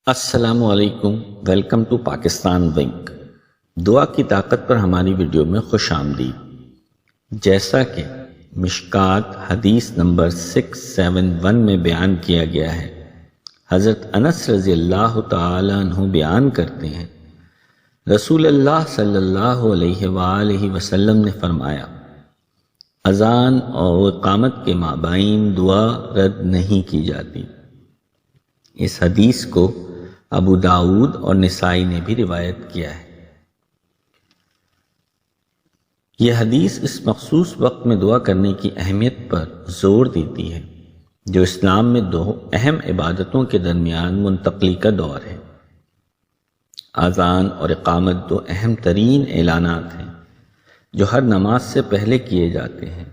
السلام علیکم، welcome to Pakistan ونک۔ دعا کی طاقت پر ہماری ویڈیو میں خوش آمدید۔ جیسا کہ مشکات حدیث نمبر 671 میں بیان کیا گیا ہے، حضرت انس رضی اللہ تعالی عنہ بیان کرتے ہیں، رسول اللہ صلی اللہ علیہ وآلہ وسلم نے فرمایا، اذان اور اقامت کے مابین دعا رد نہیں کی جاتی۔ اس حدیث کو ابو داؤد اور نسائی نے بھی روایت کیا ہے۔ یہ حدیث اس مخصوص وقت میں دعا کرنے کی اہمیت پر زور دیتی ہے جو اسلام میں دو اہم عبادتوں کے درمیان منتقلی کا دور ہے۔ اذان اور اقامت دو اہم ترین اعلانات ہیں جو ہر نماز سے پہلے کیے جاتے ہیں۔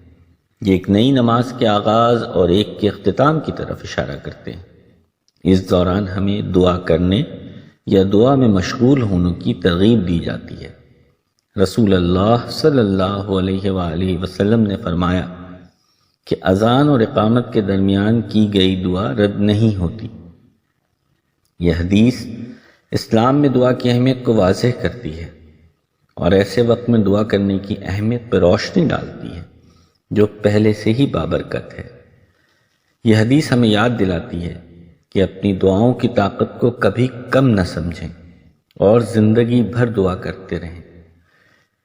یہ ایک نئی نماز کے آغاز اور ایک کے اختتام کی طرف اشارہ کرتے ہیں۔ اس دوران ہمیں دعا کرنے یا دعا میں مشغول ہونے کی ترغیب دی جاتی ہے۔ رسول اللہ صلی اللہ علیہ وآلہ وسلم نے فرمایا کہ اذان اور اقامت کے درمیان کی گئی دعا رد نہیں ہوتی۔ یہ حدیث اسلام میں دعا کی اہمیت کو واضح کرتی ہے اور ایسے وقت میں دعا کرنے کی اہمیت پر روشنی ڈالتی ہے جو پہلے سے ہی بابرکت ہے۔ یہ حدیث ہمیں یاد دلاتی ہے کہ اپنی دعاؤں کی طاقت کو کبھی کم نہ سمجھیں اور زندگی بھر دعا کرتے رہیں،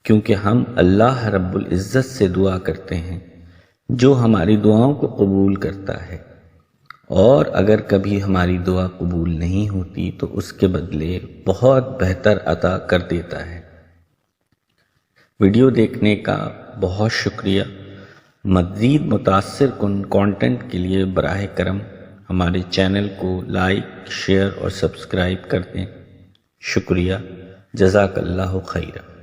کیونکہ ہم اللہ رب العزت سے دعا کرتے ہیں جو ہماری دعاؤں کو قبول کرتا ہے، اور اگر کبھی ہماری دعا قبول نہیں ہوتی تو اس کے بدلے بہت بہتر عطا کر دیتا ہے۔ ویڈیو دیکھنے کا بہت شکریہ۔ مزید متاثر کن کانٹینٹ کے لیے براہ کرم ہمارے چینل کو لائک، شیئر اور سبسکرائب کر دیں۔ شکریہ، جزاک اللہ خیرہ۔